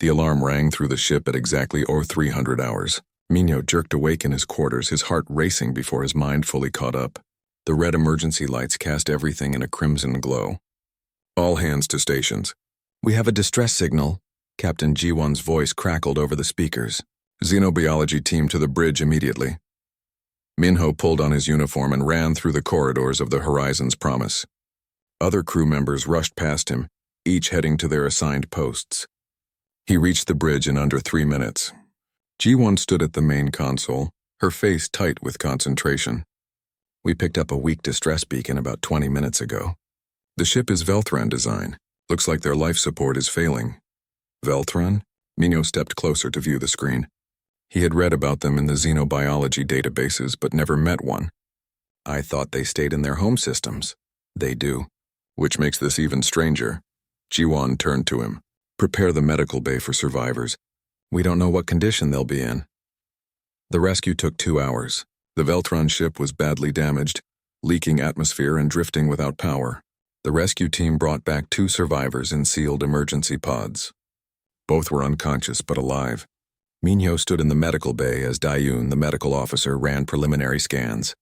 The alarm rang through the ship at exactly 0300 hours. Minho jerked awake in his quarters, his heart racing before his mind fully caught up. The red emergency lights cast everything in a crimson glow. All hands to stations. We have a distress signal. Captain Ji-won's voice crackled over the speakers. Xenobiology team to the bridge immediately. Minho pulled on his uniform and ran through the corridors of the Horizon's Promise. Other crew members rushed past him, each heading to their assigned posts. He reached the bridge in under 3 minutes. Ji-won stood at the main console, her face tight with concentration. We picked up a weak distress beacon about 20 minutes ago. The ship is Velthran design. Looks like their life support is failing. Velthran? Minho stepped closer to view the screen. He had read about them in the xenobiology databases, but never met one. I thought they stayed in their home systems. They do. Which makes this even stranger. Ji-won turned to him. Prepare the medical bay for survivors. We don't know what condition they'll be in. The rescue took 2 hours. The Velthran ship was badly damaged, leaking atmosphere and drifting without power. The rescue team brought back 2 survivors in sealed emergency pods. Both were unconscious but alive. Minho stood in the medical bay as Dayun, the medical officer, ran preliminary scans.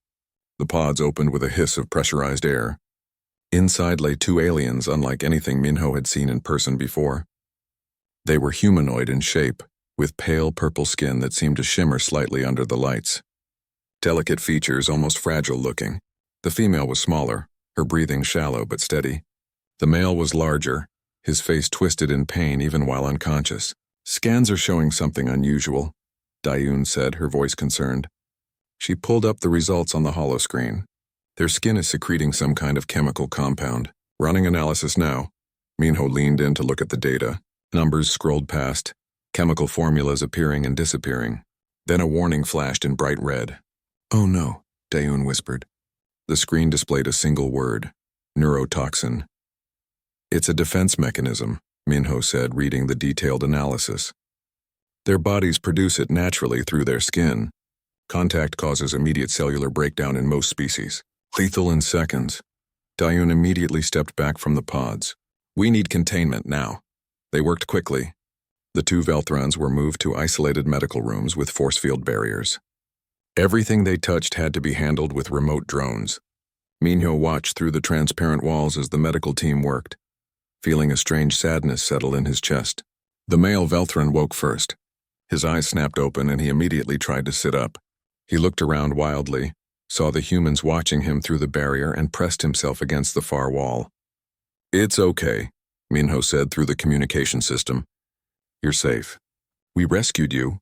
The pods opened with a hiss of pressurized air. Inside lay 2 aliens unlike anything Minho had seen in person before. They were humanoid in shape, with pale purple skin that seemed to shimmer slightly under the lights. Delicate features, almost fragile looking. The female was smaller, her breathing shallow but steady. The male was larger, his face twisted in pain even while unconscious. Scans are showing something unusual, Dayun said, her voice concerned. She pulled up the results on the holoscreen. Their skin is secreting some kind of chemical compound. Running analysis now. Minho leaned in to look at the data. Numbers scrolled past, chemical formulas appearing and disappearing. Then a warning flashed in bright red. Oh no, Dayun whispered. The screen displayed a single word, neurotoxin. It's a defense mechanism, Minho said, reading the detailed analysis. Their bodies produce it naturally through their skin. Contact causes immediate cellular breakdown in most species. Lethal in seconds. Dayun immediately stepped back from the pods. We need containment now. They worked quickly. The 2 Velthrans were moved to isolated medical rooms with force field barriers. Everything they touched had to be handled with remote drones. Minho watched through the transparent walls as the medical team worked, feeling a strange sadness settle in his chest. The male Velthran woke first. His eyes snapped open and he immediately tried to sit up. He looked around wildly, saw the humans watching him through the barrier, and pressed himself against the far wall. It's okay, Minho said through the communication system. You're safe. We rescued you.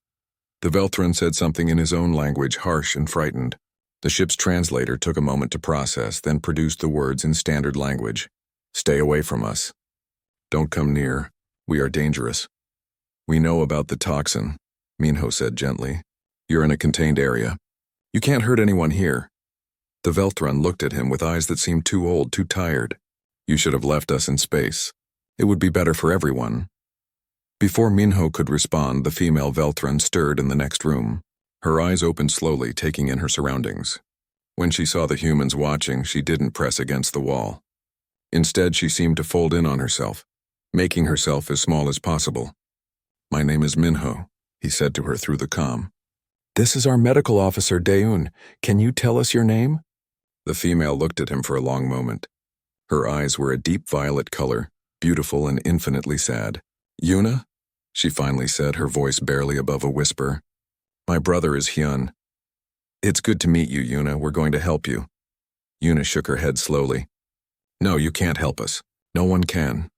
The Velthran said something in his own language, harsh and frightened. The ship's translator took a moment to process, then produced the words in standard language. Stay away from us. Don't come near. We are dangerous. We know about the toxin, Minho said gently. You're in a contained area. You can't hurt anyone here. The Velthran looked at him with eyes that seemed too old, too tired. You should have left us in space. It would be better for everyone. Before Minho could respond, the female Velthran stirred in the next room. Her eyes opened slowly, taking in her surroundings. When she saw the humans watching, she didn't press against the wall. Instead, she seemed to fold in on herself, making herself as small as possible. My name is Minho, he said to her through the comm. This is our medical officer, Dayun. Can you tell us your name? The female looked at him for a long moment. Her eyes were a deep violet color, beautiful and infinitely sad. Yuna? She finally said, her voice barely above a whisper. My brother is Hyun. It's good to meet you, Yuna. We're going to help you. Yuna shook her head slowly. No, you can't help us. No one can.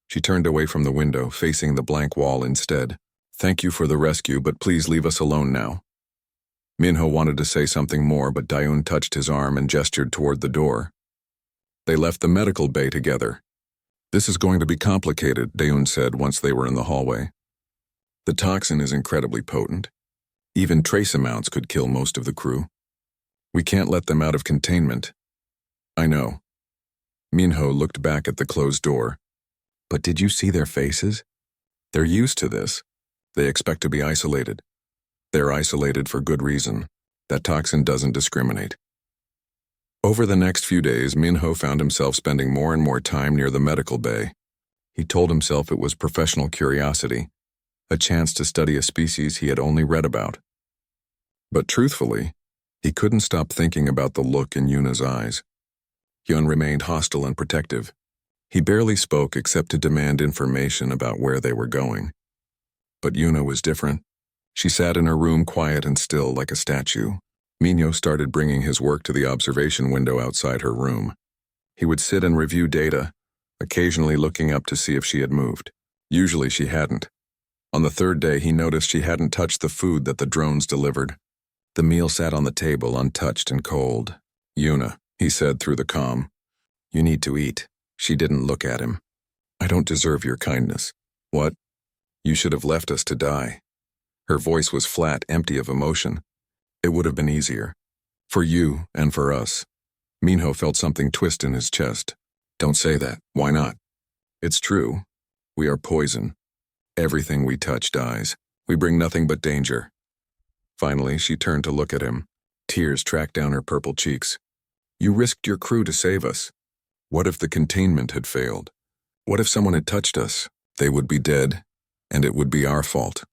She turned away from the window, facing the blank wall instead. Thank you for the rescue, but please leave us alone now. Minho wanted to say something more, but Dayun touched his arm and gestured toward the door. They left the medical bay together. This is going to be complicated, Dayun said once they were in the hallway. The toxin is incredibly potent. Even trace amounts could kill most of the crew. We can't let them out of containment. I know. Minho looked back at the closed door. But did you see their faces? They're used to this. They expect to be isolated. They're isolated for good reason. That toxin doesn't discriminate. Over the next few days, Minho found himself spending more and more time near the medical bay. He told himself it was professional curiosity, a chance to study a species he had only read about. But truthfully, he couldn't stop thinking about the look in Yuna's eyes. Hyun remained hostile and protective. He barely spoke except to demand information about where they were going. But Yuna was different. She sat in her room quiet and still like a statue. Minho started bringing his work to the observation window outside her room. He would sit and review data, occasionally looking up to see if she had moved. Usually she hadn't. On the third day, he noticed she hadn't touched the food that the drones delivered. The meal sat on the table, untouched and cold. "Yuna," he said through the comm, "you need to eat." She didn't look at him. "I don't deserve your kindness." "What? You should have left us to die." Her voice was flat, empty of emotion. "It would have been easier. For you and for us." Minho felt something twist in his chest. "Don't say that. Why not?" "It's true. We are poison. Everything we touch dies. We bring nothing but danger." Finally, she turned to look at him. Tears tracked down her purple cheeks. "You risked your crew to save us. What if the containment had failed? What if someone had touched us? They would be dead, and it would be our fault.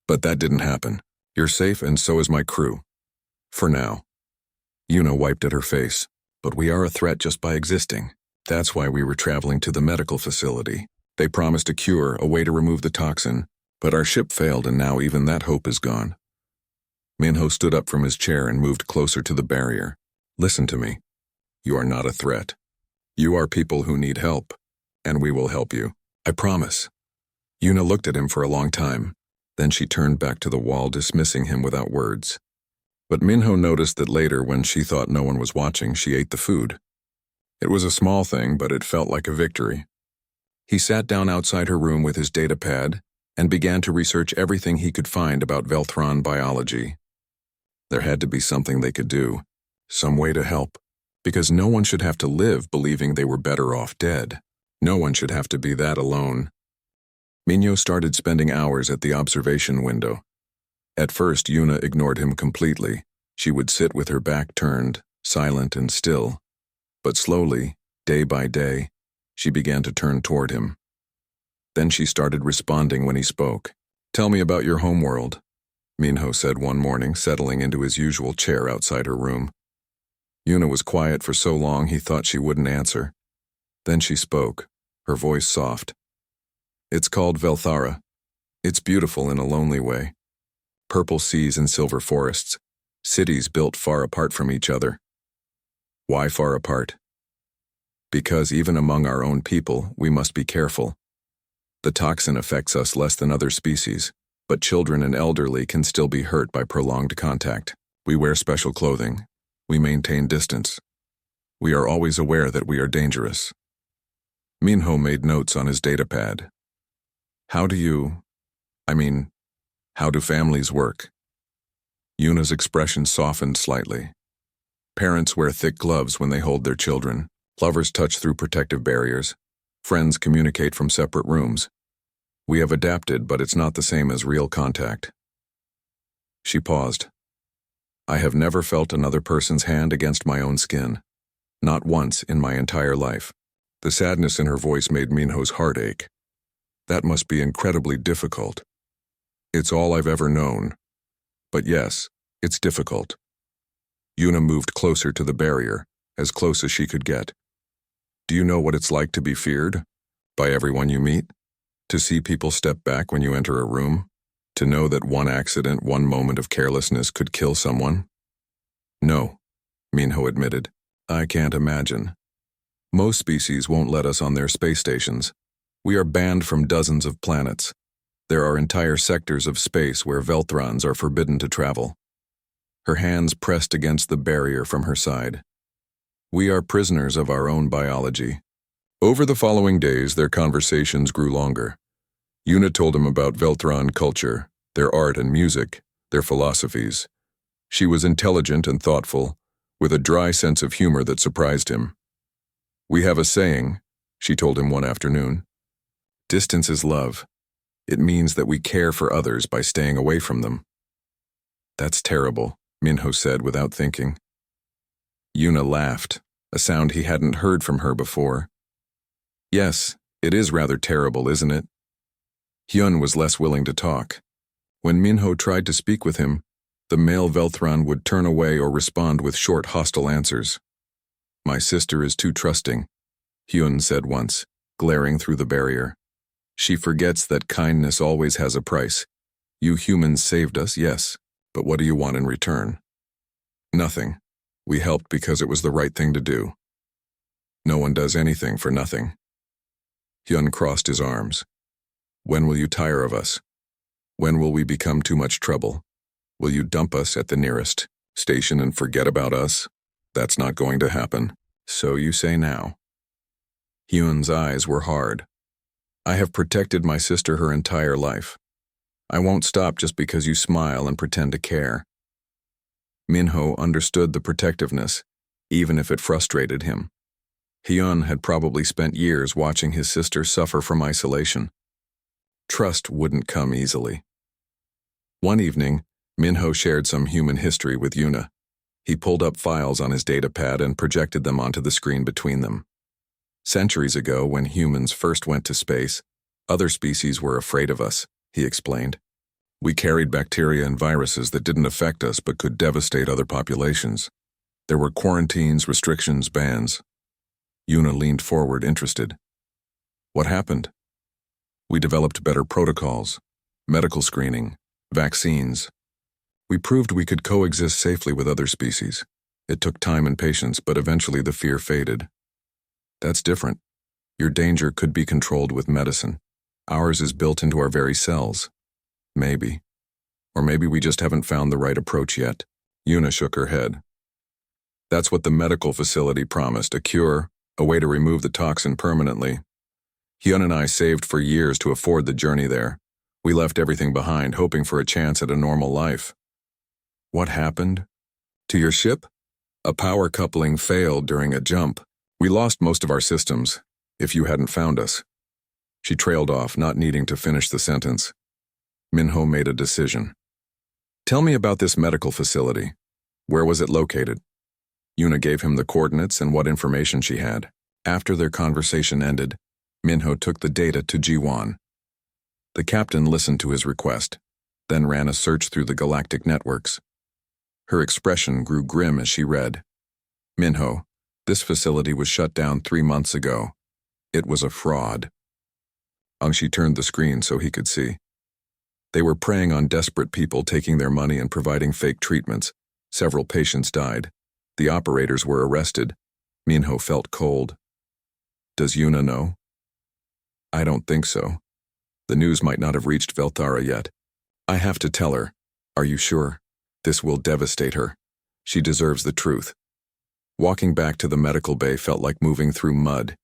But that didn't happen. You're safe, and so is my crew. For now." Yuna wiped at her face. "But we are a threat just by existing. That's why we were traveling to the medical facility. They promised a cure, a way to remove the toxin, but our ship failed, and now even that hope is gone." Minho stood up from his chair and moved closer to the barrier. "Listen to me. You are not a threat. You are people who need help, and we will help you. I promise." Yuna looked at him for a long time. Then she turned back to the wall, dismissing him without words. But Minho noticed that later, when she thought no one was watching, she ate the food. It was a small thing, but it felt like a victory. He sat down outside her room with his data pad and began to research everything he could find about Velthron biology. There had to be something they could do, some way to help, because no one should have to live believing they were better off dead. No one should have to be that alone. Minho started spending hours at the observation window. At first, Yuna ignored him completely. She would sit with her back turned, silent and still. But slowly, day by day, she began to turn toward him. Then she started responding when he spoke. "Tell me about your homeworld," Minho said one morning, settling into his usual chair outside her room. Yuna was quiet for so long he thought she wouldn't answer. Then she spoke, her voice soft. "It's called Velthara. It's beautiful in a lonely way. Purple seas and silver forests, cities built far apart from each other." "Why far apart?" "Because even among our own people, we must be careful. The toxin affects us less than other species, but children and elderly can still be hurt by prolonged contact. We wear special clothing. We maintain distance. We are always aware that we are dangerous." Minho made notes on his datapad. How do families work?" Yuna's expression softened slightly. "Parents wear thick gloves when they hold their children. Lovers touch through protective barriers. Friends communicate from separate rooms. We have adapted, but it's not the same as real contact." She paused. "I have never felt another person's hand against my own skin. Not once in my entire life." The sadness in her voice made Minho's heart ache. "That must be incredibly difficult." "It's all I've ever known. But yes, it's difficult." Yuna moved closer to the barrier, as close as she could get. "Do you know what it's like to be feared? By everyone you meet? To see people step back when you enter a room? To know that one accident, one moment of carelessness could kill someone?" "No," Minho admitted. "I can't imagine. Most species won't let us on their space stations. We are banned from dozens of planets. There are entire sectors of space where Velthrons are forbidden to travel." Her hands pressed against the barrier from her side. "We are prisoners of our own biology." Over the following days, their conversations grew longer. Yuna told him about Velthron culture, their art and music, their philosophies. She was intelligent and thoughtful, with a dry sense of humor that surprised him. "We have a saying," she told him one afternoon. "Distance is love. It means that we care for others by staying away from them." "That's terrible," Minho said without thinking. Yuna laughed, a sound he hadn't heard from her before. "Yes, it is rather terrible, isn't it?" Hyun was less willing to talk. When Minho tried to speak with him, the male Velthron would turn away or respond with short, hostile answers. "My sister is too trusting," Hyun said once, glaring through the barrier. "She forgets that kindness always has a price. You humans saved us, yes, but what do you want in return?" "Nothing. We helped because it was the right thing to do." "No one does anything for nothing." Hyun crossed his arms. "When will you tire of us? When will we become too much trouble? Will you dump us at the nearest station and forget about us? That's not going to happen. So you say now." Hyun's eyes were hard. "I have protected my sister her entire life. I won't stop just because you smile and pretend to care." Minho understood the protectiveness, even if it frustrated him. Hyun had probably spent years watching his sister suffer from isolation. Trust wouldn't come easily. One evening, Minho shared some human history with Yuna. He pulled up files on his datapad and projected them onto the screen between them. "Centuries ago, when humans first went to space, other species were afraid of us," he explained. "We carried bacteria and viruses that didn't affect us but could devastate other populations. There were quarantines, restrictions, bans." Yuna leaned forward, interested. "What happened?" "We developed better protocols, medical screening, vaccines. We proved we could coexist safely with other species. It took time and patience, but eventually the fear faded." "That's different. Your danger could be controlled with medicine. Ours is built into our very cells." "Maybe. Or maybe we just haven't found the right approach yet." Yuna shook her head. "That's what the medical facility promised, a cure, a way to remove the toxin permanently. Hyun and I saved for years to afford the journey there. We left everything behind, hoping for a chance at a normal life." "What happened?" "To your ship? A power coupling failed during a jump. We lost most of our systems, if you hadn't found us." She trailed off, not needing to finish the sentence. Minho made a decision. "Tell me about this medical facility. Where was it located?" Yuna gave him the coordinates and what information she had. After their conversation ended, Minho took the data to Ji-won. The captain listened to his request, then ran a search through the galactic networks. Her expression grew grim as she read. "Minho, this facility was shut down 3 months ago. It was a fraud." Angshi turned the screen so he could see. "They were preying on desperate people, taking their money and providing fake treatments. Several patients died. The operators were arrested." Minho felt cold. "Does Yuna know?" "I don't think so. The news might not have reached Velthara yet. I have to tell her." "Are you sure? This will devastate her. She deserves the truth." Walking back to the medical bay felt like moving through mud.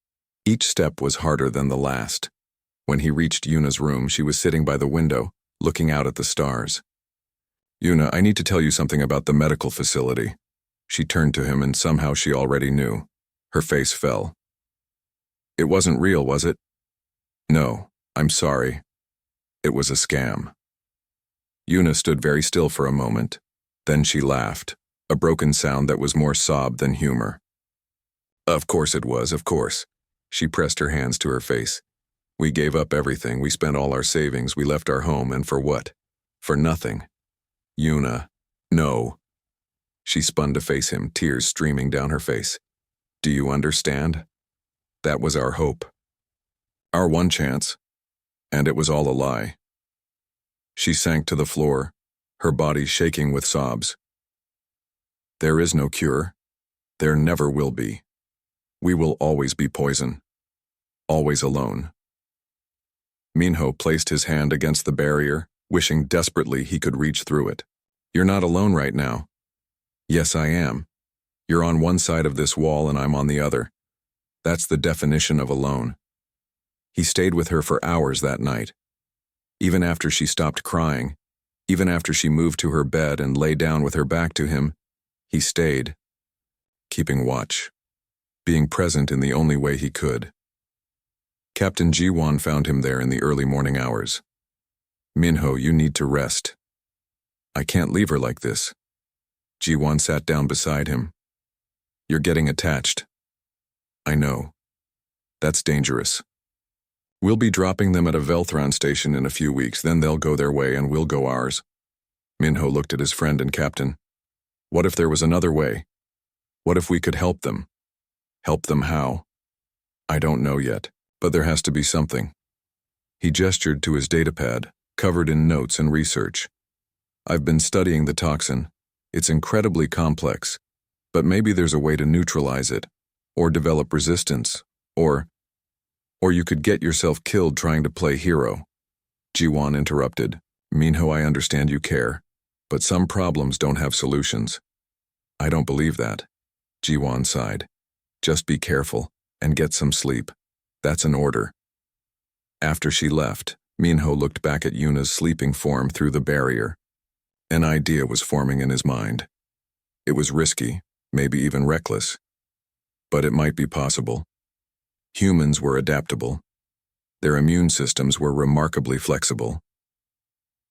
Each step was harder than the last. When he reached Yuna's room, she was sitting by the window, looking out at the stars. "Yuna, I need to tell you something about the medical facility." She turned to him, and somehow she already knew. Her face fell. "It wasn't real, was it?" "No, I'm sorry. It was a scam." Yuna stood very still for a moment. Then she laughed, a broken sound that was more sob than humor. "Of course it was, of course." She pressed her hands to her face. "We gave up everything. We spent all our savings. We left our home, and for what? For nothing." "Yuna, no." She spun to face him, tears streaming down her face. "Do you understand? That was our hope. Our one chance. And it was all a lie." She sank to the floor, her body shaking with sobs. "There is no cure. There never will be. We will always be poison. Always alone." Minho placed his hand against the barrier, wishing desperately he could reach through it. "You're not alone right now." "Yes, I am. You're on one side of this wall and I'm on the other. That's the definition of alone." He stayed with her for hours that night. Even after she stopped crying, even after she moved to her bed and lay down with her back to him, he stayed, keeping watch, being present in the only way he could. Captain Ji-won found him there in the early morning hours. "Minho, you need to rest." "I can't leave her like this." Ji-won sat down beside him. "You're getting attached." "I know. That's dangerous." We'll be dropping them at a Velthron station in a few weeks, then they'll go their way and we'll go ours. Minho looked at his friend and captain. What if there was another way? What if we could help them? Help them how? I don't know yet, but there has to be something. He gestured to his datapad, covered in notes and research. I've been studying the toxin. It's incredibly complex, but maybe there's a way to neutralize it, or develop resistance, or you could get yourself killed trying to play hero. Jiwon interrupted. Minho, I understand you care, but some problems don't have solutions. I don't believe that. Jiwon sighed. Just be careful and get some sleep. That's an order. After she left, Minho looked back at Yuna's sleeping form through the barrier. An idea was forming in his mind. It was risky, maybe even reckless, but it might be possible. Humans were adaptable. Their immune systems were remarkably flexible.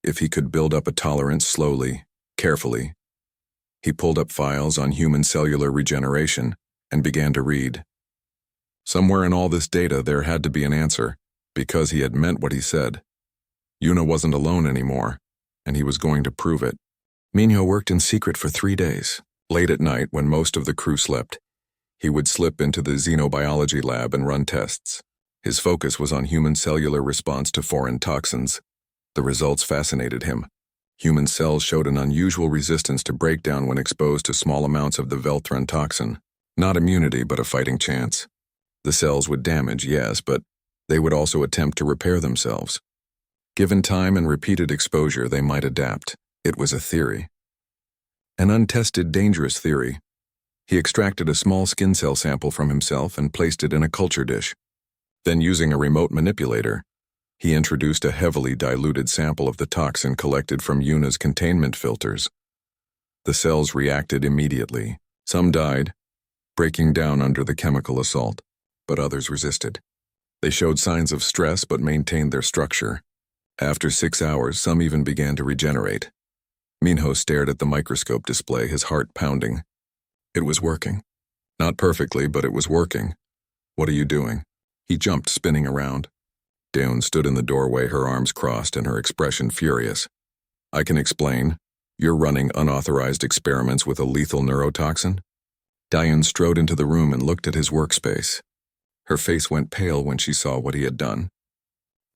If he could build up a tolerance slowly, carefully. He pulled up files on human cellular regeneration and began to read. Somewhere in all this data there had to be an answer, because he had meant what he said. Yuna wasn't alone anymore, and he was going to prove it. Minho worked in secret for 3 days. Late at night, when most of the crew slept, he would slip into the xenobiology lab and run tests. His focus was on human cellular response to foreign toxins. The results fascinated him. Human cells showed an unusual resistance to breakdown when exposed to small amounts of the Velthron toxin. Not immunity, but a fighting chance. The cells would damage, yes, but they would also attempt to repair themselves. Given time and repeated exposure, they might adapt. It was a theory. An untested, dangerous theory. He extracted a small skin cell sample from himself and placed it in a culture dish. Then, using a remote manipulator, he introduced a heavily diluted sample of the toxin collected from Yuna's containment filters. The cells reacted immediately. Some died, breaking down under the chemical assault, but others resisted. They showed signs of stress but maintained their structure. After 6 hours, some even began to regenerate. Minho stared at the microscope display, his heart pounding. It was working. Not perfectly, but it was working. What are you doing? He jumped, spinning around. Daeun stood in the doorway, her arms crossed and her expression furious. I can explain. You're running unauthorized experiments with a lethal neurotoxin? Daeun strode into the room and looked at his workspace. Her face went pale when she saw what he had done.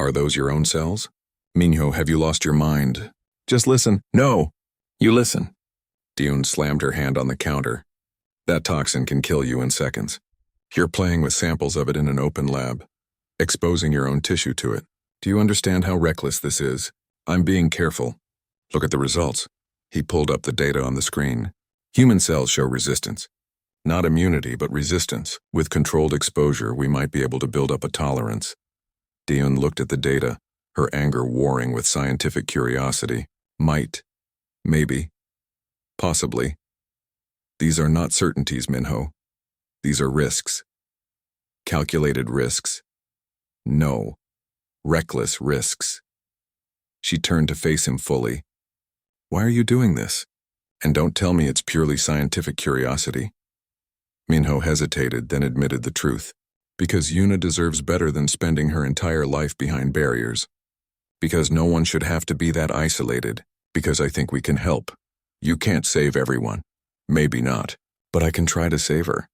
Are those your own cells? Minho, have you lost your mind? Just listen. No! You listen. Daeun slammed her hand on the counter. That toxin can kill you in seconds. You're playing with samples of it in an open lab, exposing your own tissue to it. Do you understand how reckless this is? I'm being careful. Look at the results. He pulled up the data on the screen. Human cells show resistance. Not immunity, but resistance. With controlled exposure, we might be able to build up a tolerance. Daeun looked at the data, her anger warring with scientific curiosity. Might. Maybe. Possibly. These are not certainties, Minho. These are risks. Calculated risks. No. Reckless risks. She turned to face him fully. Why are you doing this? And don't tell me it's purely scientific curiosity. Minho hesitated, then admitted the truth. Because Yuna deserves better than spending her entire life behind barriers. Because no one should have to be that isolated. Because I think we can help. You can't save everyone. Maybe not. But I can try to save her.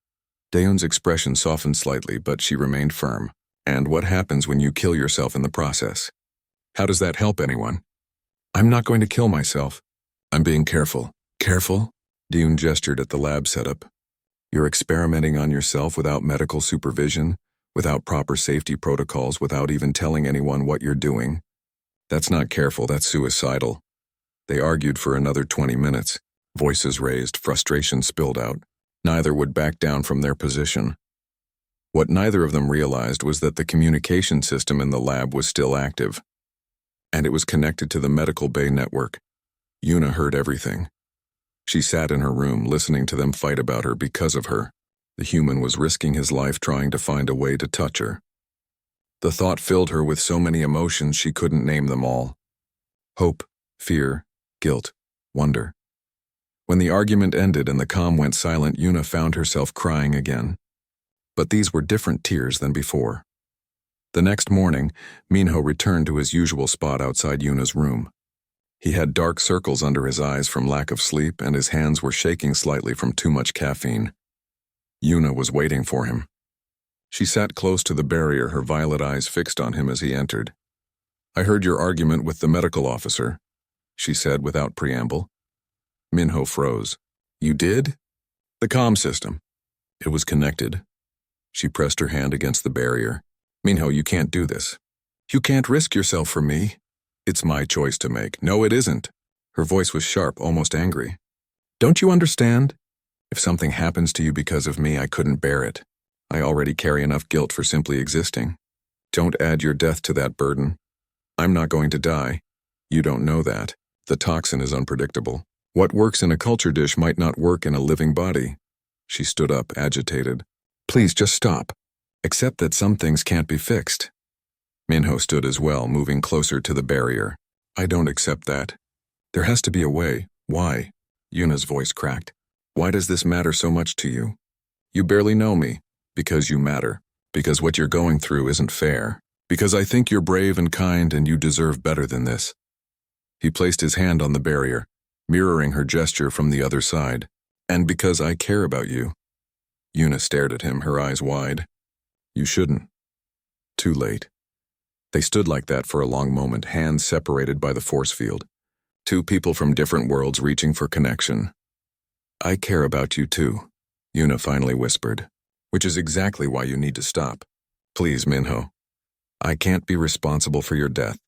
Daeun's expression softened slightly, but she remained firm. And what happens when you kill yourself in the process? How does that help anyone? I'm not going to kill myself. I'm being careful. Careful? Daeun gestured at the lab setup. You're experimenting on yourself without medical supervision, without proper safety protocols, without even telling anyone what you're doing. That's not careful, that's suicidal. They argued for another 20 minutes. Voices raised, frustration spilled out. Neither would back down from their position. What neither of them realized was that the communication system in the lab was still active. And it was connected to the medical bay network. Yuna heard everything. She sat in her room, listening to them fight about her because of her. The human was risking his life trying to find a way to touch her. The thought filled her with so many emotions she couldn't name them all. Hope, fear, guilt, wonder. When the argument ended and the comm went silent, Yuna found herself crying again. But these were different tears than before. The next morning, Minho returned to his usual spot outside Yuna's room. He had dark circles under his eyes from lack of sleep, and his hands were shaking slightly from too much caffeine. Yuna was waiting for him. She sat close to the barrier, her violet eyes fixed on him as he entered. "I heard your argument with the medical officer," she said without preamble. Minho froze. "You did?" "The comm system. It was connected." She pressed her hand against the barrier. "Minho, you can't do this. You can't risk yourself for me. It's my choice to make." "No, it isn't." Her voice was sharp, almost angry. "Don't you understand? If something happens to you because of me, I couldn't bear it. I already carry enough guilt for simply existing. Don't add your death to that burden. I'm not going to die. You don't know that. The toxin is unpredictable. What works in a culture dish might not work in a living body." She stood up, agitated. "Please, just stop. Accept that some things can't be fixed." Minho stood as well, moving closer to the barrier. "I don't accept that. There has to be a way." "Why?" Yuna's voice cracked. "Why does this matter so much to you? You barely know me. Because you matter. Because what you're going through isn't fair. Because I think you're brave and kind and you deserve better than this." He placed his hand on the barrier, mirroring her gesture from the other side. "And because I care about you." Yuna stared at him, her eyes wide. "You shouldn't." Too late. They stood like that for a long moment, hands separated by the force field. Two people from different worlds reaching for connection. "I care about you too," Yuna finally whispered. "Which is exactly why you need to stop. Please, Minho. I can't be responsible for your death."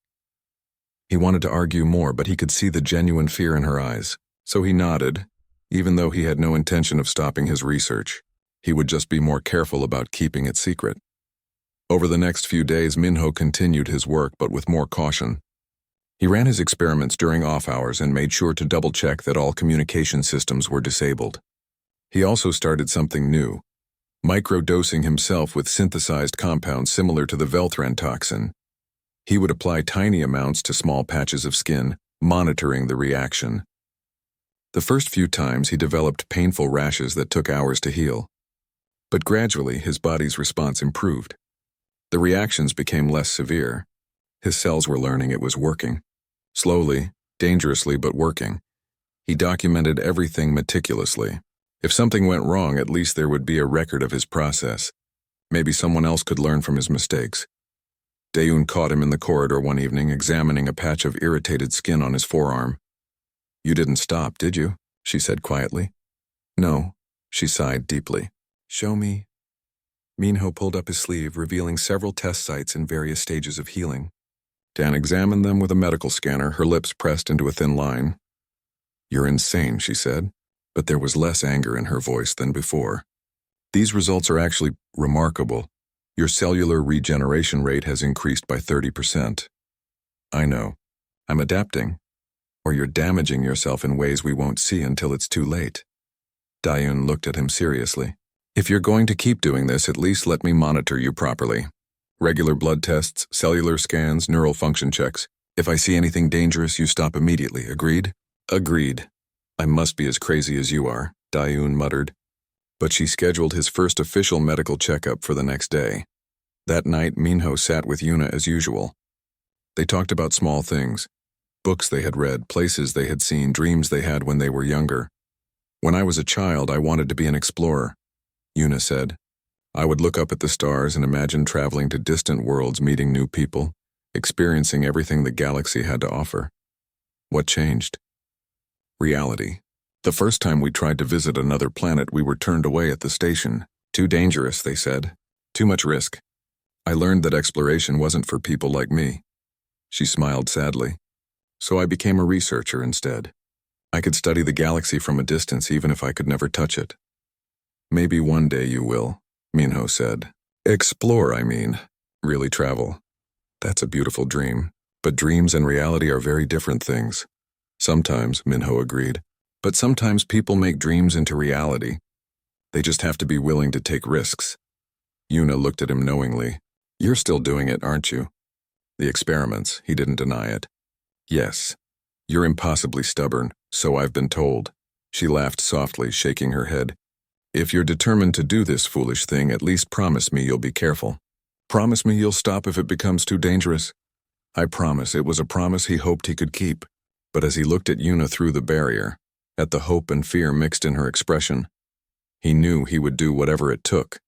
He wanted to argue more, but he could see the genuine fear in her eyes. So he nodded, even though he had no intention of stopping his research. He would just be more careful about keeping it secret. Over the next few days, Minho continued his work, but with more caution. He ran his experiments during off hours and made sure to double-check that all communication systems were disabled. He also started something new, microdosing himself with synthesized compounds similar to the Velthran toxin. He would apply tiny amounts to small patches of skin, monitoring the reaction. The first few times he developed painful rashes that took hours to heal. But gradually his body's response improved. The reactions became less severe. His cells were learning it was working. Slowly, dangerously, but working. He documented everything meticulously. If something went wrong, at least there would be a record of his process. Maybe someone else could learn from his mistakes. Daeun caught him in the corridor one evening, examining a patch of irritated skin on his forearm. "You didn't stop, did you?" she said quietly. "No," she sighed deeply. "Show me." Minho pulled up his sleeve, revealing several test sites in various stages of healing. Dan examined them with a medical scanner, her lips pressed into a thin line. "You're insane," she said, but there was less anger in her voice than before. "These results are actually remarkable. Your cellular regeneration rate has increased by 30%. I know. I'm adapting. Or you're damaging yourself in ways we won't see until it's too late." Daeun looked at him seriously. "If you're going to keep doing this, at least let me monitor you properly. Regular blood tests, cellular scans, neural function checks. If I see anything dangerous, you stop immediately. Agreed?" "Agreed. I must be as crazy as you are," Daeun muttered. But she scheduled his first official medical checkup for the next day. That night, Minho sat with Yuna as usual. They talked about small things. Books they had read, places they had seen, dreams they had when they were younger. "When I was a child, I wanted to be an explorer," Yuna said. "I would look up at the stars and imagine traveling to distant worlds, meeting new people, experiencing everything the galaxy had to offer." "What changed?" "Reality. The first time we tried to visit another planet, we were turned away at the station. Too dangerous, they said. Too much risk. I learned that exploration wasn't for people like me." She smiled sadly. "So I became a researcher instead. I could study the galaxy from a distance even if I could never touch it." "Maybe one day you will," Minho said. "Explore, I mean. Really travel. That's a beautiful dream. But dreams and reality are very different things." "Sometimes," Minho agreed. "But sometimes people make dreams into reality. They just have to be willing to take risks." Yuna looked at him knowingly. "You're still doing it, aren't you?" "The experiments," he didn't deny it. "Yes. You're impossibly stubborn, so I've been told." She laughed softly, shaking her head. "If you're determined to do this foolish thing, at least promise me you'll be careful." Promise me you'll stop if it becomes too dangerous." I promise. It was a promise he hoped he could keep. But as he looked at Yuna through the barrier, at the hope and fear mixed in her expression, he knew he would do whatever it took,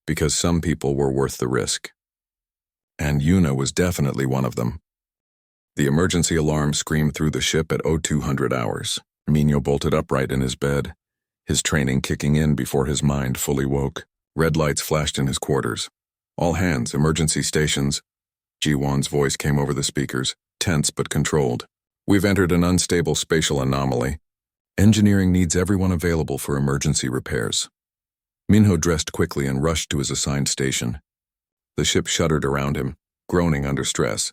because some people were worth the risk. And Yuna was definitely one of them. The emergency alarm screamed through the ship at 0200 hours. Minho bolted upright in his bed, his training kicking in before his mind fully woke. Red lights flashed in his quarters. "All hands, emergency stations." Jiwan's voice came over the speakers, tense but controlled. "We've entered an unstable spatial anomaly. Engineering needs everyone available for emergency repairs." Minho dressed quickly and rushed to his assigned station. The ship shuddered around him, groaning under stress.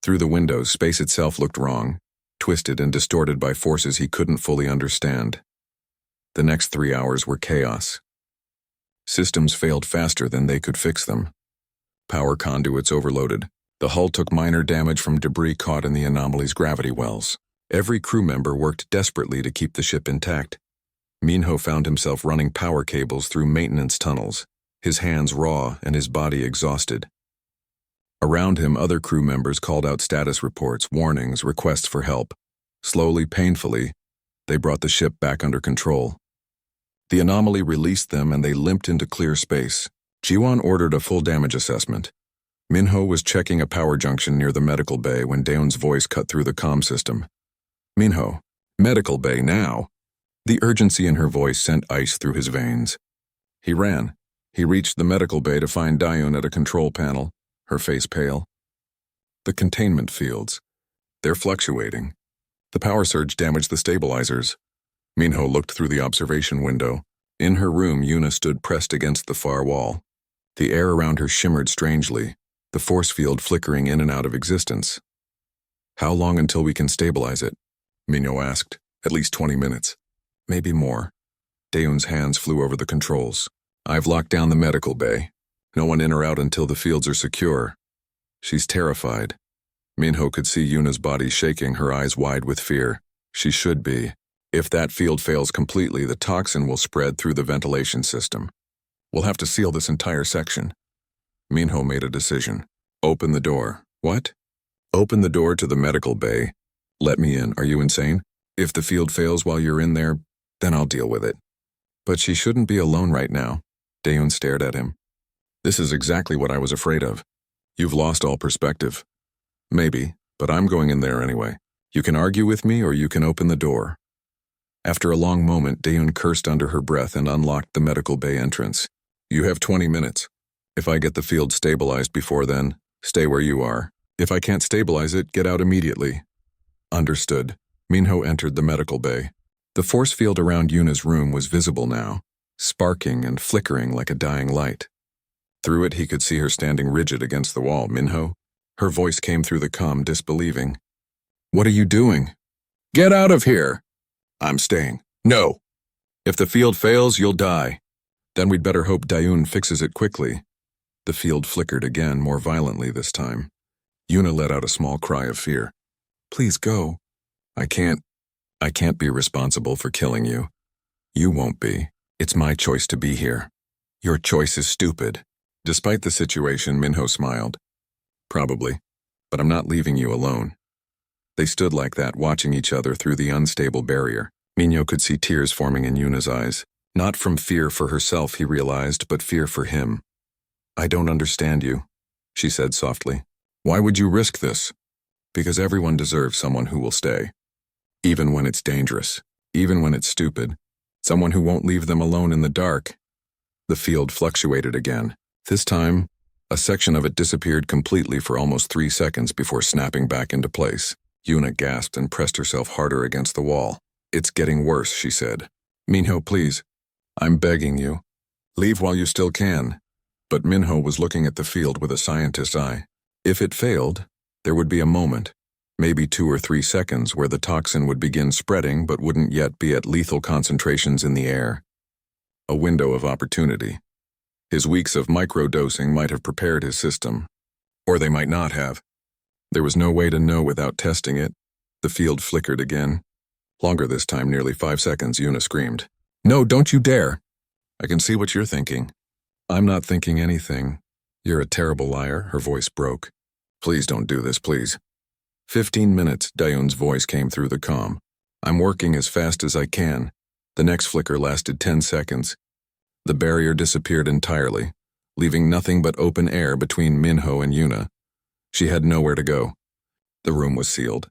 Through the windows, space itself looked wrong, twisted and distorted by forces he couldn't fully understand. The next 3 hours were chaos. Systems failed faster than they could fix them. Power conduits overloaded. The hull took minor damage from debris caught in the anomaly's gravity wells. Every crew member worked desperately to keep the ship intact. Minho found himself running power cables through maintenance tunnels, his hands raw and his body exhausted. Around him, other crew members called out status reports, warnings, requests for help. Slowly, painfully, they brought the ship back under control. The anomaly released them and they limped into clear space. Jiwan ordered a full damage assessment. Minho was checking a power junction near the medical bay when Daeun's voice cut through the comm system. "Minho, medical bay now." The urgency in her voice sent ice through his veins. He ran. He reached the medical bay to find Daeun at a control panel, her face pale. "The containment fields. They're fluctuating. The power surge damaged the stabilizers." Minho looked through the observation window. In her room, Yuna stood pressed against the far wall. The air around her shimmered strangely, the force field flickering in and out of existence. "How long until we can stabilize it?" Minho asked. "At least 20 minutes. Maybe more." Daeun's hands flew over the controls. "I've locked down the medical bay. No one in or out until the fields are secure." She's terrified. Minho could see Yuna's body shaking, her eyes wide with fear. She should be. If that field fails completely, the toxin will spread through the ventilation system. "We'll have to seal this entire section." Minho made a decision. "Open the door." "What?" "Open the door to the medical bay. Let me in. Are you insane? If the field fails while you're in there, then I'll deal with it." "But she shouldn't be alone right now." Daeun stared at him. "This is exactly what I was afraid of. You've lost all perspective." "Maybe, but I'm going in there anyway. You can argue with me or you can open the door." After a long moment, Daeun cursed under her breath and unlocked the medical bay entrance. "You have 20 minutes. If I get the field stabilized before then, stay where you are. If I can't stabilize it, get out immediately." "Understood." Minho entered the medical bay. The force field around Yuna's room was visible now, sparking and flickering like a dying light. Through it, he could see her standing rigid against the wall. "Minho?" Her voice came through the comm, disbelieving. "What are you doing?" "Get out of here!" "I'm staying." "No. If the field fails, you'll die." "Then we'd better hope Daeun fixes it quickly." The field flickered again, more violently this time. Yuna let out a small cry of fear. "Please go." I can't be responsible for killing you." "You won't be. It's my choice to be here." "Your choice is stupid." Despite the situation, Minho smiled. "Probably, but I'm not leaving you alone." They stood like that, watching each other through the unstable barrier. Minho could see tears forming in Yuna's eyes. Not from fear for herself, he realized, but fear for him. "I don't understand you," she said softly. "Why would you risk this?" "Because everyone deserves someone who will stay. Even when it's dangerous. Even when it's stupid. Someone who won't leave them alone in the dark." The field fluctuated again. This time, a section of it disappeared completely for almost 3 seconds before snapping back into place. Yuna gasped and pressed herself harder against the wall. "It's getting worse," she said. "Minho, please. I'm begging you. Leave while you still can." But Minho was looking at the field with a scientist's eye. If it failed, there would be a moment, maybe 2 or 3 seconds, where the toxin would begin spreading but wouldn't yet be at lethal concentrations in the air. A window of opportunity. His weeks of microdosing might have prepared his system. Or they might not have. There was no way to know without testing it. The field flickered again. Longer this time, nearly 5 seconds, Yuna screamed. "No, don't you dare!" "I can see what you're thinking." "I'm not thinking anything. You're a terrible liar, her voice broke. Please don't do this, please. 15 minutes, Dayun's voice came through the comm. I'm working as fast as I can. The next flicker lasted 10 seconds. The barrier disappeared entirely, leaving nothing but open air between Minho and Yuna. She had nowhere to go. The room was sealed.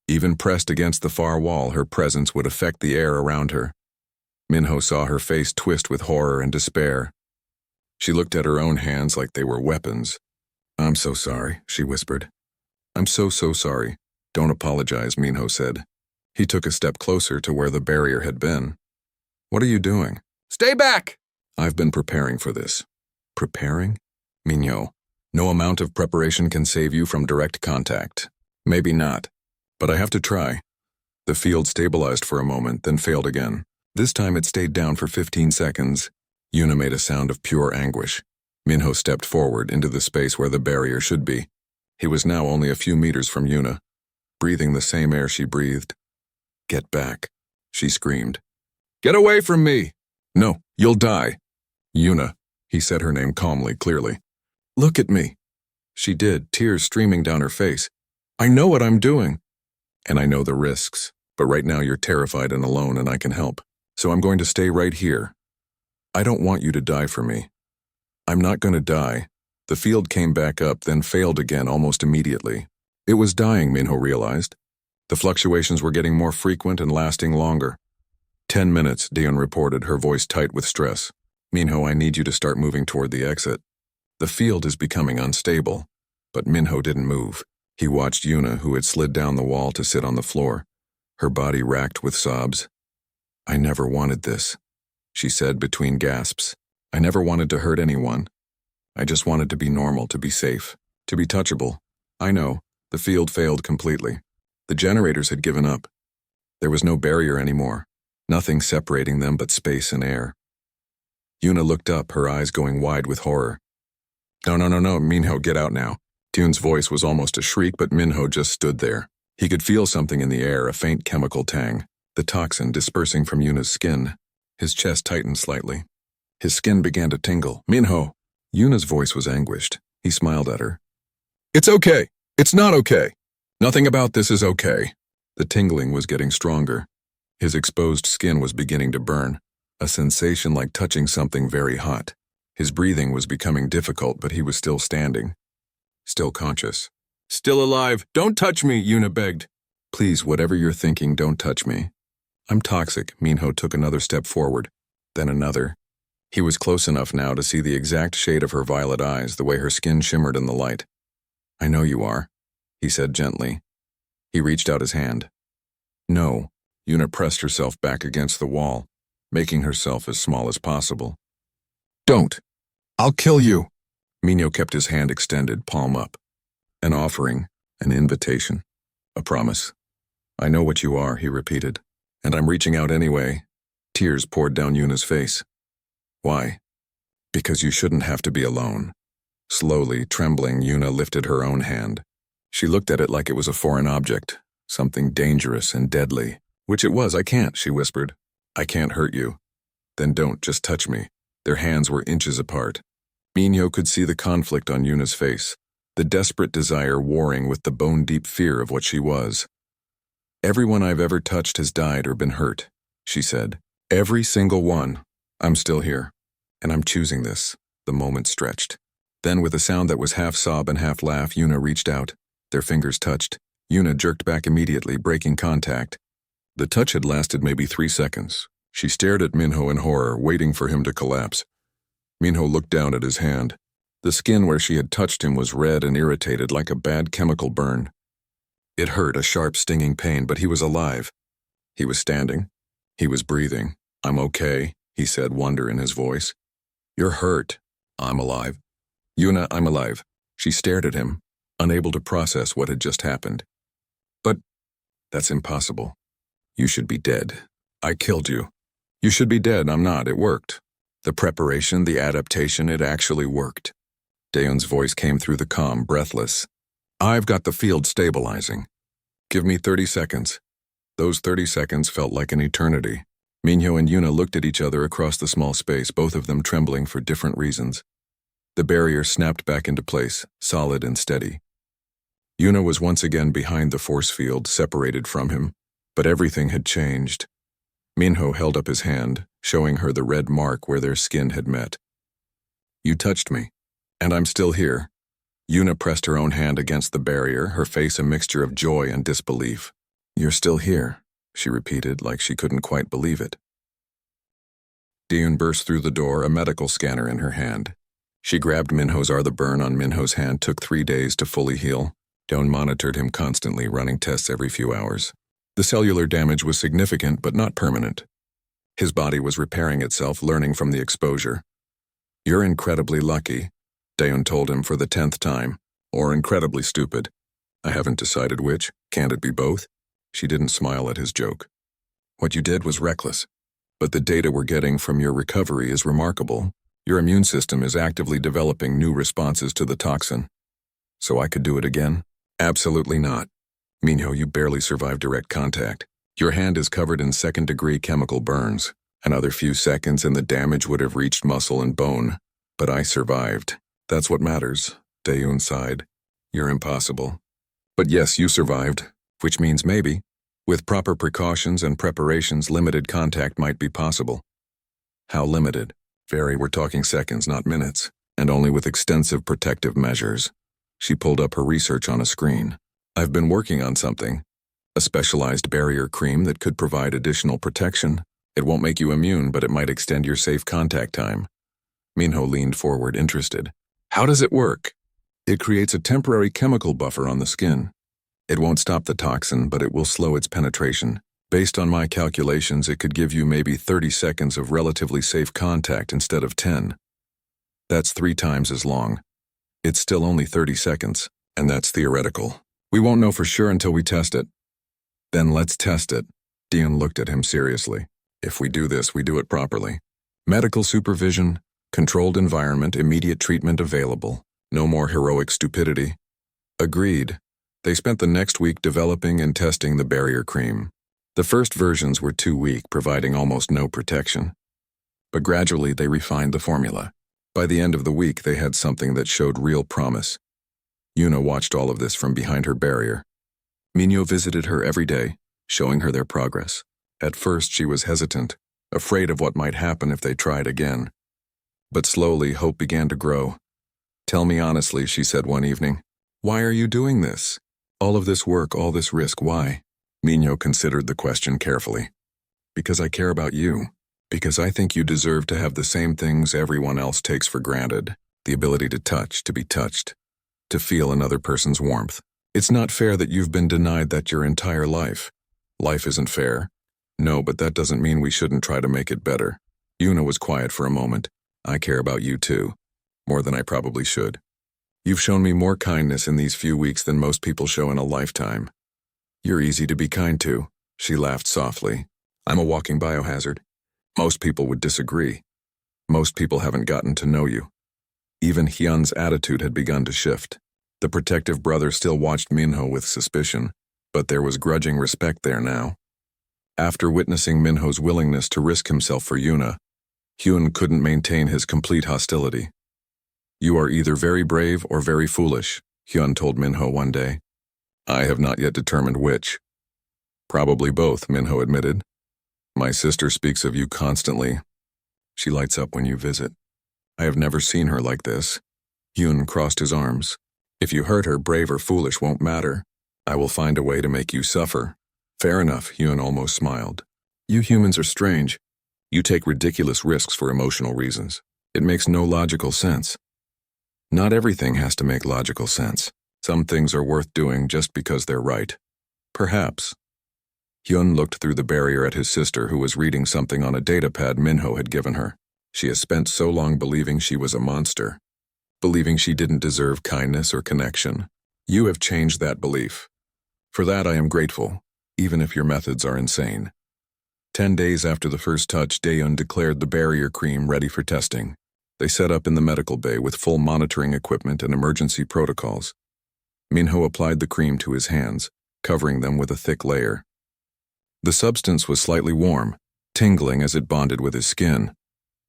Even pressed against the far wall, her presence would affect the air around her. Minho saw her face twist with horror and despair. She looked at her own hands like they were weapons. I'm so sorry, she whispered. I'm so sorry. Don't apologize, Minho said. He took a step closer to where the barrier had been. What are you doing? Stay back! I've been preparing for this. Preparing? Minho, no amount of preparation can save you from direct contact. Maybe not, but I have to try. The field stabilized for a moment, then failed again. This time it stayed down for 15 seconds. Yuna made a sound of pure anguish. Minho stepped forward into the space where the barrier should be. He was now only a few meters from Yuna, breathing the same air she breathed. Get back, she screamed. Get away from me! No, you'll die. Yuna, he said her name calmly, clearly. Look at me. She did, tears streaming down her face. I know what I'm doing. And I know the risks, but right now you're terrified and alone and I can help. So I'm going to stay right here. I don't want you to die for me. I'm not going to die. The field came back up, then failed again almost immediately. It was dying, Minho realized. The fluctuations were getting more frequent and lasting longer. 10 minutes, Dion reported, her voice tight with stress. Minho, I need you to start moving toward the exit. The field is becoming unstable. But Minho didn't move. He watched Yuna, who had slid down the wall to sit on the floor, her body racked with sobs. I never wanted this, she said between gasps. I never wanted to hurt anyone. I just wanted to be normal, to be safe, to be touchable. I know, the field failed completely. The generators had given up. There was no barrier anymore, nothing separating them but space and air. Yuna looked up, her eyes going wide with horror. No, Minho, get out now. Tune's voice was almost a shriek, but Minho just stood there. He could feel something in the air, a faint chemical tang, the toxin dispersing from Yuna's skin. His chest tightened slightly. His skin began to tingle. Minho! Yuna's voice was anguished. He smiled at her. It's okay. It's not okay. Nothing about this is okay. The tingling was getting stronger. His exposed skin was beginning to burn, a sensation like touching something very hot. His breathing was becoming difficult, but he was still standing. Still conscious. Still alive. Don't touch me, Yuna begged. Please, whatever you're thinking, don't touch me. I'm toxic. Minho took another step forward, then another. He was close enough now to see the exact shade of her violet eyes, the way her skin shimmered in the light. I know you are, he said gently. He reached out his hand. No, Yuna pressed herself back against the wall, making herself as small as possible. Don't. I'll kill you. Minho kept his hand extended, palm up. An offering, an invitation, a promise. I know what you are, he repeated, and I'm reaching out anyway. Tears poured down Yuna's face. Why? Because you shouldn't have to be alone. Slowly, trembling, Yuna lifted her own hand. She looked at it like it was a foreign object, something dangerous and deadly. Which it was. I can't, she whispered. I can't hurt you. Then don't, just touch me. Their hands were inches apart. Minho could see the conflict on Yuna's face, the desperate desire warring with the bone-deep fear of what she was. Everyone I've ever touched has died or been hurt, she said. Every single one. I'm still here, and I'm choosing this. The moment stretched. Then with a sound that was half sob and half laugh, Yuna reached out. Their fingers touched. Yuna jerked back immediately, breaking contact. The touch had lasted maybe 3 seconds. She stared at Minho in horror, waiting for him to collapse. Minho looked down at his hand. The skin where she had touched him was red and irritated like a bad chemical burn. It hurt, a sharp, stinging pain, but he was alive. He was standing. He was breathing. I'm okay, he said, wonder in his voice. You're hurt. I'm alive. Yuna, I'm alive. She stared at him, unable to process what had just happened. But that's impossible. You should be dead. I killed you. You should be dead. I'm not. It worked. The preparation, the adaptation, it actually worked. Daeun's voice came through the comm, breathless. I've got the field stabilizing. Give me 30 seconds. Those 30 seconds felt like an eternity. Minho and Yuna looked at each other across the small space, both of them trembling for different reasons. The barrier snapped back into place, solid and steady. Yuna was once again behind the force field, separated from him, but everything had changed. Minho held up his hand, showing her the red mark where their skin had met. "You touched me, and I'm still here." Yuna pressed her own hand against the barrier, her face a mixture of joy and disbelief. "You're still here," she repeated, like she couldn't quite believe it. Dayun burst through the door, a medical scanner in her hand. She grabbed Minho's arm. The burn on Minho's hand took 3 days to fully heal. Dayun monitored him constantly, running tests every few hours. The cellular damage was significant but not permanent. His body was repairing itself, learning from the exposure. "You're incredibly lucky," Dayun told him for the 10th time, "or incredibly stupid. I haven't decided which. Can't it be both?" She didn't smile at his joke. "What you did was reckless, but the data we're getting from your recovery is remarkable. Your immune system is actively developing new responses to the toxin." "So I could do it again?" "Absolutely not. Minho, you barely survived direct contact. Your hand is covered in second-degree chemical burns. Another few seconds and the damage would have reached muscle and bone. But I survived. That's what matters," Dayun sighed. "You're impossible. But yes, you survived, which means maybe, with proper precautions and preparations, limited contact might be possible." "How limited?" "Very, we're talking seconds, not minutes, and only with extensive protective measures." She pulled up her research on a screen. "I've been working on something. A specialized barrier cream that could provide additional protection. It won't make you immune, but it might extend your safe contact time." Minho leaned forward, interested. "How does it work?" "It creates a temporary chemical buffer on the skin. It won't stop the toxin, but it will slow its penetration. Based on my calculations, it could give you maybe 30 seconds of relatively safe contact instead of 10. That's 3 times as long. It's still only 30 seconds, and that's theoretical. We won't know for sure until we test it." "Then let's test it." Dayun looked at him seriously. "If we do this, we do it properly. Medical supervision, controlled environment, immediate treatment available. No more heroic stupidity." Agreed. They spent the next week developing and testing the barrier cream. The first versions were too weak, providing almost no protection. But gradually they refined the formula. By the end of the week, they had something that showed real promise. Yuna watched all of this from behind her barrier. Minho visited her every day, showing her their progress. At first she was hesitant, afraid of what might happen if they tried again. But slowly hope began to grow. "Tell me honestly," she said one evening. "Why are you doing this? All of this work, all this risk, why?" Minho considered the question carefully. "Because I care about you. Because I think you deserve to have the same things everyone else takes for granted. The ability to touch, to be touched, to feel another person's warmth. It's not fair that you've been denied that your entire life. Life isn't fair. No, but that doesn't mean we shouldn't try to make it better." Yuna was quiet for a moment. "I care about you too. More than I probably should. You've shown me more kindness in these few weeks than most people show in a lifetime. You're easy to be kind to." She laughed softly. "I'm a walking biohazard. Most people would disagree. Most people haven't gotten to know you." Even Hyun's attitude had begun to shift. The protective brother still watched Minho with suspicion, but there was grudging respect there now. After witnessing Minho's willingness to risk himself for Yuna, Hyun couldn't maintain his complete hostility. "You are either very brave or very foolish," Hyun told Minho one day. "I have not yet determined which." "Probably both," Minho admitted. "My sister speaks of you constantly. She lights up when you visit. I have never seen her like this." Hyun crossed his arms. "If you hurt her, brave or foolish won't matter. I will find a way to make you suffer." "Fair enough," Hyun almost smiled. "You humans are strange. You take ridiculous risks for emotional reasons. It makes no logical sense." "Not everything has to make logical sense. Some things are worth doing just because they're right." "Perhaps." Hyun looked through the barrier at his sister, who was reading something on a datapad Minho had given her. She has spent so long believing she was a monster, believing she didn't deserve kindness or connection. You have changed that belief. For that I am grateful, even if your methods are insane. 10 days after the first touch, Dayun declared the barrier cream ready for testing. They set up in the medical bay with full monitoring equipment and emergency protocols. Minho applied the cream to his hands, covering them with a thick layer. The substance was slightly warm, tingling as it bonded with his skin.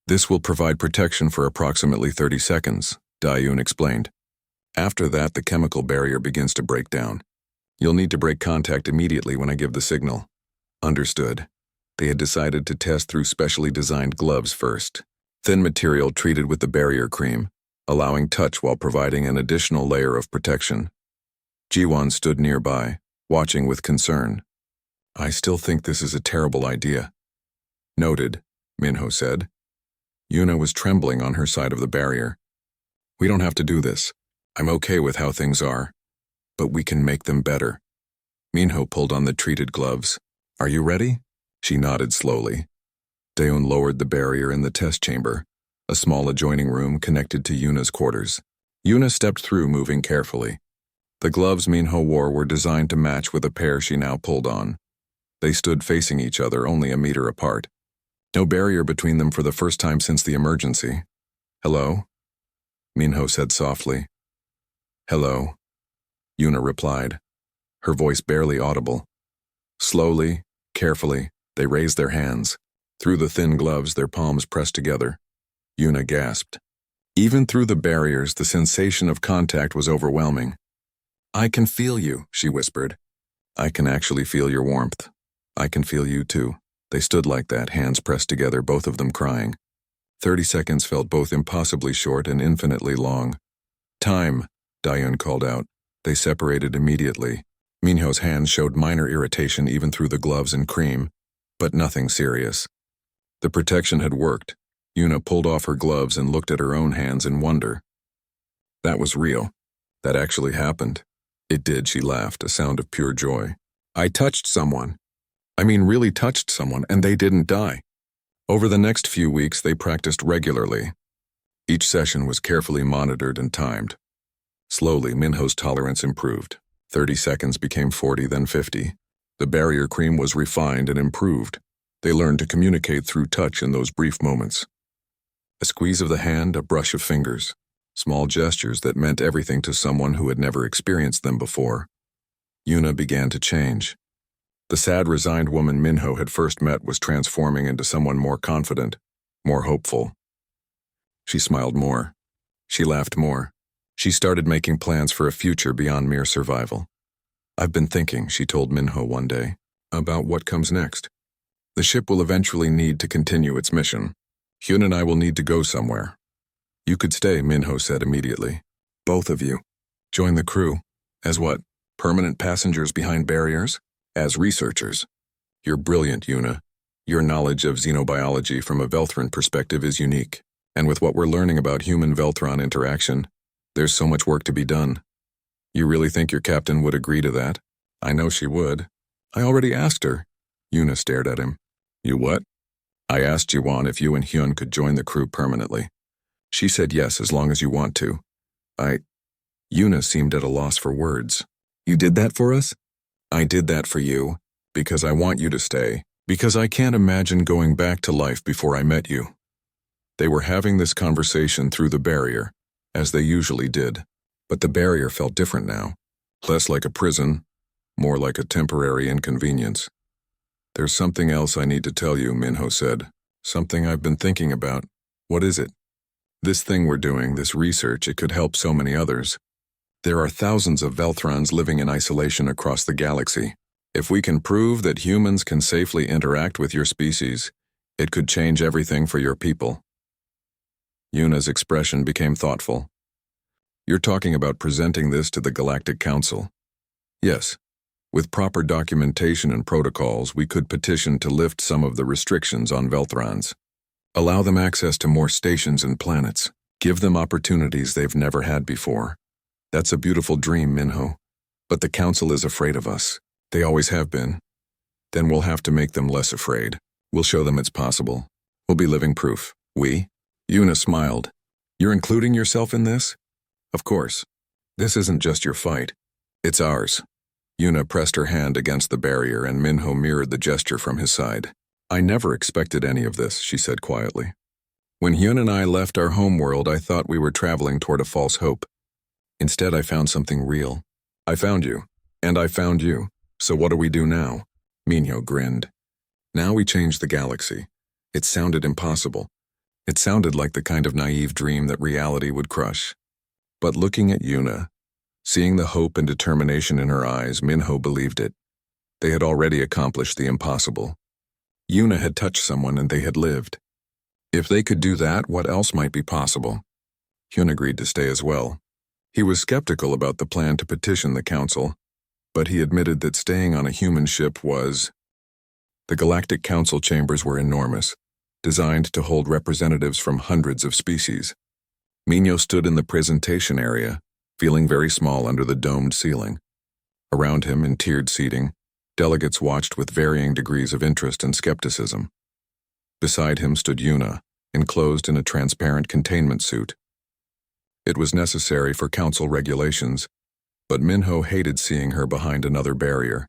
"This will provide protection for approximately 30 seconds, Dayun explained. After that, the chemical barrier begins to break down. You'll need to break contact immediately when I give the signal. Understood. They had decided to test through specially designed gloves first. Thin material treated with the barrier cream, allowing touch while providing an additional layer of protection. Jiwon stood nearby, watching with concern. I still think this is a terrible idea. Noted, Minho said. Yuna was trembling on her side of the barrier. We don't have to do this. I'm okay with how things are. But we can make them better. Minho pulled on the treated gloves. Are you ready? She nodded slowly. Daeun lowered the barrier in the test chamber, a small adjoining room connected to Yuna's quarters. Yuna stepped through, moving carefully. The gloves Minho wore were designed to match with a pair she now pulled on. They stood facing each other, only a meter apart. No barrier between them for the first time since the emergency. Hello? Minho said softly. Hello, Yuna replied, her voice barely audible. Slowly, carefully, they raised their hands. Through the thin gloves, their palms pressed together. Yuna gasped. Even through the barriers, the sensation of contact was overwhelming. I can feel you, she whispered. I can actually feel your warmth. I can feel you too. They stood like that, hands pressed together, both of them crying. 30 seconds felt both impossibly short and infinitely long. Time, Dayun called out. They separated immediately. Minho's hands showed minor irritation even through the gloves and cream, but nothing serious. The protection had worked. Yuna pulled off her gloves and looked at her own hands in wonder. That was real. That actually happened. It did, she laughed, a sound of pure joy. I touched someone. I mean, really touched someone, and they didn't die. Over the next few weeks, they practiced regularly. Each session was carefully monitored and timed. Slowly, Minho's tolerance improved. 30 seconds became 40, then 50. The barrier cream was refined and improved. They learned to communicate through touch in those brief moments. A squeeze of the hand, a brush of fingers. Small gestures that meant everything to someone who had never experienced them before. Yuna began to change. The sad, resigned woman Minho had first met was transforming into someone more confident, more hopeful. She smiled more. She laughed more. She started making plans for a future beyond mere survival. I've been thinking, she told Minho one day, about what comes next. The ship will eventually need to continue its mission. Hyun and I will need to go somewhere. You could stay, Minho said immediately. Both of you. Join the crew. As what? Permanent passengers behind barriers? As researchers. You're brilliant, Yuna. Your knowledge of xenobiology from a Velthran perspective is unique. And with what we're learning about human-Velthron interaction, there's so much work to be done. You really think your captain would agree to that? I know she would. I already asked her. Yuna stared at him. You what? I asked Jiwon if you and Hyun could join the crew permanently. She said yes, as long as you want to. Yuna seemed at a loss for words. You did that for us? I did that for you, because I want you to stay, because I can't imagine going back to life before I met you. They were having this conversation through the barrier, as they usually did, but the barrier felt different now. Less like a prison, more like a temporary inconvenience. There's something else I need to tell you, Minho said. Something I've been thinking about. What is it? This thing we're doing, this research, it could help so many others. There are thousands of Velthrons living in isolation across the galaxy. If we can prove that humans can safely interact with your species, it could change everything for your people. Yuna's expression became thoughtful. You're talking about presenting this to the Galactic Council? Yes. With proper documentation and protocols, we could petition to lift some of the restrictions on Velthrons. Allow them access to more stations and planets. Give them opportunities they've never had before. That's a beautiful dream, Minho. But the Council is afraid of us. They always have been. Then we'll have to make them less afraid. We'll show them it's possible. We'll be living proof. We? Yuna smiled. You're including yourself in this? Of course. This isn't just your fight. It's ours. Yuna pressed her hand against the barrier and Minho mirrored the gesture from his side. I never expected any of this, she said quietly. When Hyun and I left our homeworld, I thought we were traveling toward a false hope. Instead, I found something real. I found you. And I found you. So what do we do now? Minho grinned. Now we change the galaxy. It sounded impossible. It sounded like the kind of naive dream that reality would crush. But looking at Yuna, seeing the hope and determination in her eyes, Minho believed it. They had already accomplished the impossible. Yuna had touched someone and they had lived. If they could do that, what else might be possible? Hyun agreed to stay as well. He was skeptical about the plan to petition the Council, but he admitted that staying on a human ship was... The Galactic Council chambers were enormous, designed to hold representatives from hundreds of species. Minho stood in the presentation area, feeling very small under the domed ceiling. Around him, in tiered seating, delegates watched with varying degrees of interest and skepticism. Beside him stood Yuna, enclosed in a transparent containment suit. It was necessary for Council regulations, but Minho hated seeing her behind another barrier.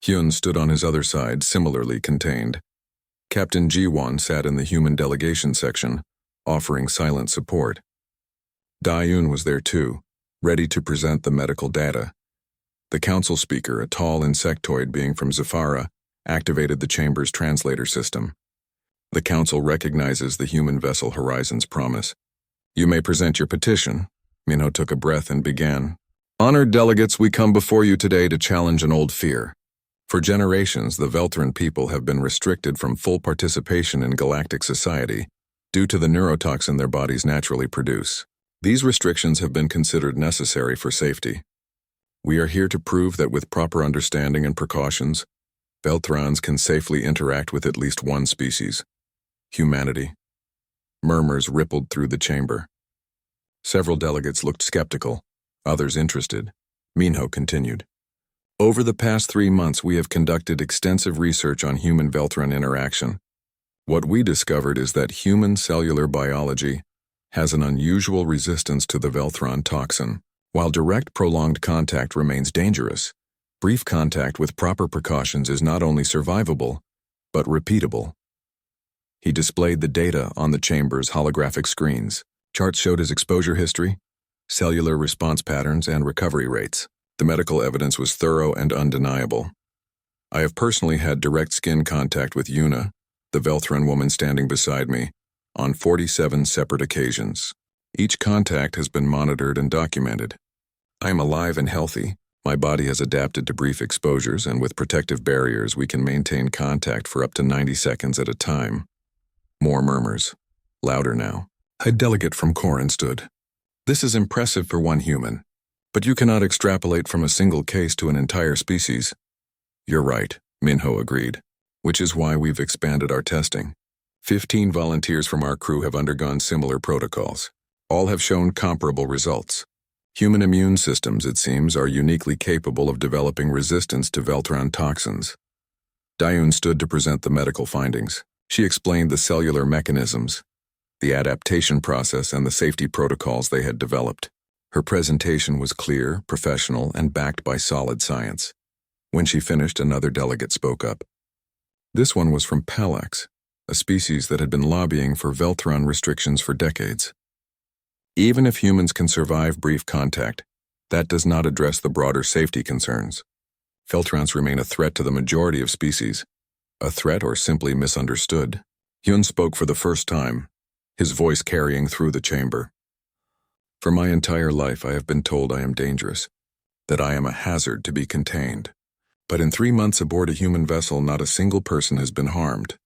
Hyun stood on his other side, similarly contained. Captain Ji-won sat in the human delegation section, offering silent support. Da-yoon was there too, ready to present the medical data. The Council speaker, a tall insectoid being from Zafara, activated the chamber's translator system. The Council recognizes the human vessel Horizon's promise. You may present your petition. Minho took a breath and began. Honored delegates, we come before you today to challenge an old fear. For generations, the Veltran people have been restricted from full participation in galactic society due to the neurotoxin their bodies naturally produce. These restrictions have been considered necessary for safety. We are here to prove that with proper understanding and precautions, Veltrans can safely interact with at least one species, humanity. Murmurs rippled through the chamber. Several delegates looked skeptical, others interested. Minho continued. Over the past 3 months, we have conducted extensive research on human-Veltran interaction. What we discovered is that human cellular biology has an unusual resistance to the Veltran toxin. While direct prolonged contact remains dangerous, brief contact with proper precautions is not only survivable, but repeatable. He displayed the data on the chamber's holographic screens. Charts showed his exposure history, cellular response patterns, and recovery rates. The medical evidence was thorough and undeniable. I have personally had direct skin contact with Yuna, the Veltran woman standing beside me, on 47 separate occasions. Each contact has been monitored and documented. I am alive and healthy. My body has adapted to brief exposures, and with protective barriers, we can maintain contact for up to 90 seconds at a time. More murmurs. Louder now. A delegate from Corin stood. This is impressive for one human, but you cannot extrapolate from a single case to an entire species. You're right, Minho agreed, which is why we've expanded our testing. 15 volunteers from our crew have undergone similar protocols. All have shown comparable results. Human immune systems, it seems, are uniquely capable of developing resistance to Veltran toxins. Da-yoon stood to present the medical findings. She explained the cellular mechanisms, the adaptation process, and the safety protocols they had developed. Her presentation was clear, professional, and backed by solid science. When she finished, another delegate spoke up. This one was from Palax, a species that had been lobbying for Veltran restrictions for decades. Even if humans can survive brief contact, that does not address the broader safety concerns. Veltrans remain a threat to the majority of species, a threat or simply misunderstood. Hyun spoke for the first time, his voice carrying through the chamber. For my entire life, I have been told I am dangerous, that I am a hazard to be contained. But in 3 months aboard a human vessel, not a single person has been harmed.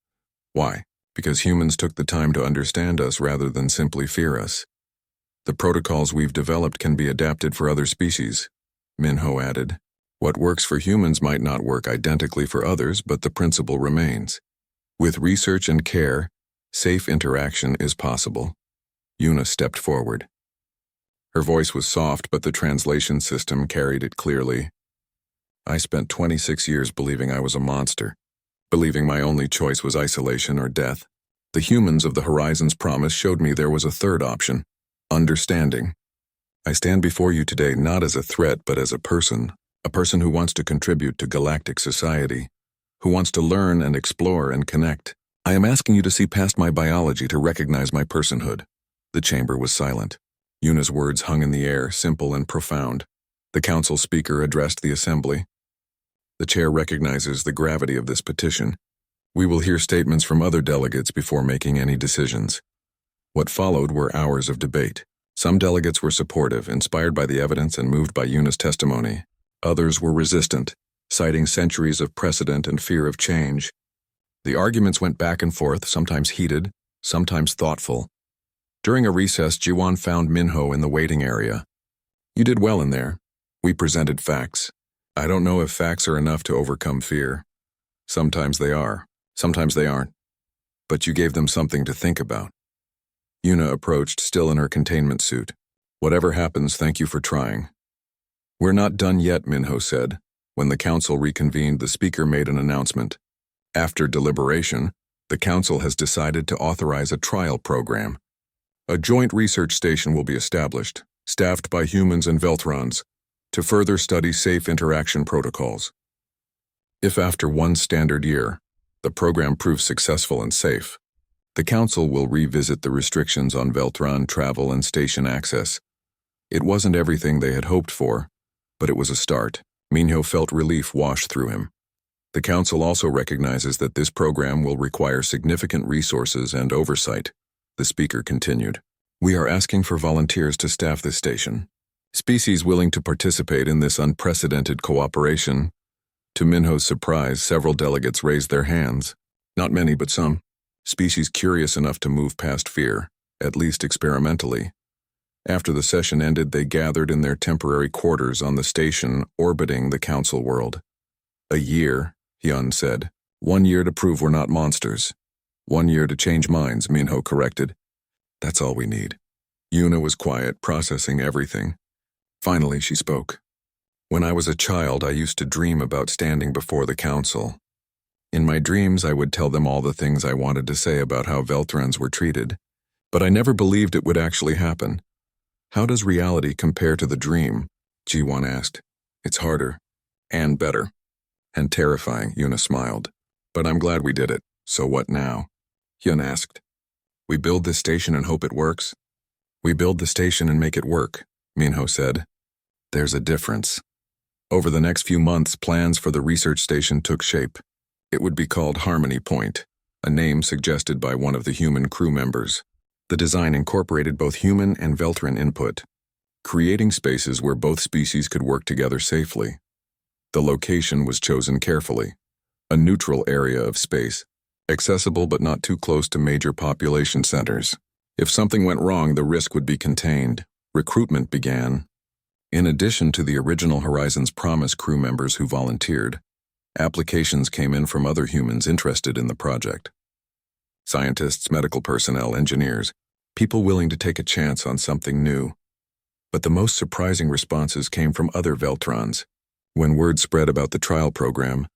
Why? Because humans took the time to understand us rather than simply fear us. The protocols we've developed can be adapted for other species, Minho added. What works for humans might not work identically for others, but the principle remains. With research and care, safe interaction is possible. Yuna stepped forward. Her voice was soft, but the translation system carried it clearly. I spent 26 years believing I was a monster, believing my only choice was isolation or death. The humans of the Horizon's promise showed me there was a third option. Understanding. I stand before you today not as a threat but as a person who wants to contribute to galactic society, who wants to learn and explore and connect. I am asking you to see past my biology to recognize my personhood. The chamber was silent. Yuna's words hung in the air, simple and profound. The council speaker addressed the assembly. The chair recognizes the gravity of this petition. We will hear statements from other delegates before making any decisions. What followed were hours of debate. Some delegates were supportive, inspired by the evidence and moved by Yuna's testimony. Others were resistant, citing centuries of precedent and fear of change. The arguments went back and forth, sometimes heated, sometimes thoughtful. During a recess, Jiwan found Minho in the waiting area. "You did well in there. We presented facts. I don't know if facts are enough to overcome fear. Sometimes they are, sometimes they aren't. But you gave them something to think about." Yuna approached, still in her containment suit. "Whatever happens, thank you for trying." "We're not done yet," Minho said. When the council reconvened, the speaker made an announcement. "After deliberation, the council has decided to authorize a trial program. A joint research station will be established, staffed by humans and Velthrons, to further study safe interaction protocols. If after one standard year, the program proves successful and safe, the council will revisit the restrictions on Velthron travel and station access." It wasn't everything they had hoped for, but it was a start. Minho felt relief wash through him. The council also recognizes that this program will require significant resources and oversight. The speaker continued. "We are asking for volunteers to staff this station. Species willing to participate in this unprecedented cooperation." To Minho's surprise, several delegates raised their hands. Not many, but some. Species curious enough to move past fear, at least experimentally. After the session ended, they gathered in their temporary quarters on the station orbiting the council world. "A year," Hyun said. "1 year to prove we're not monsters. 1 year to change minds," Minho corrected. "That's all we need." Yuna was quiet, processing everything. Finally, she spoke. "When I was a child, I used to dream about standing before the council. In my dreams, I would tell them all the things I wanted to say about how Velthrons were treated, but I never believed it would actually happen. How does reality compare to the dream?" Jiwan asked. "It's harder, and better, and terrifying," Yuna smiled. "But I'm glad we did it. So what now?" Hyun asked. "We build this station and hope it works?" "We build the station and make it work," Minho said. "There's a difference." Over the next few months, plans for the research station took shape. It would be called Harmony Point, a name suggested by one of the human crew members. The design incorporated both human and Velthran input, creating spaces where both species could work together safely. The location was chosen carefully, a neutral area of space, accessible but not too close to major population centers. If something went wrong, the risk would be contained. Recruitment began. In addition to the original Horizons Promise crew members who volunteered, applications came in from other humans interested in the project. Scientists, medical personnel, engineers, people willing to take a chance on something new. But the most surprising responses came from other Velthrons. When word spread about the trial program,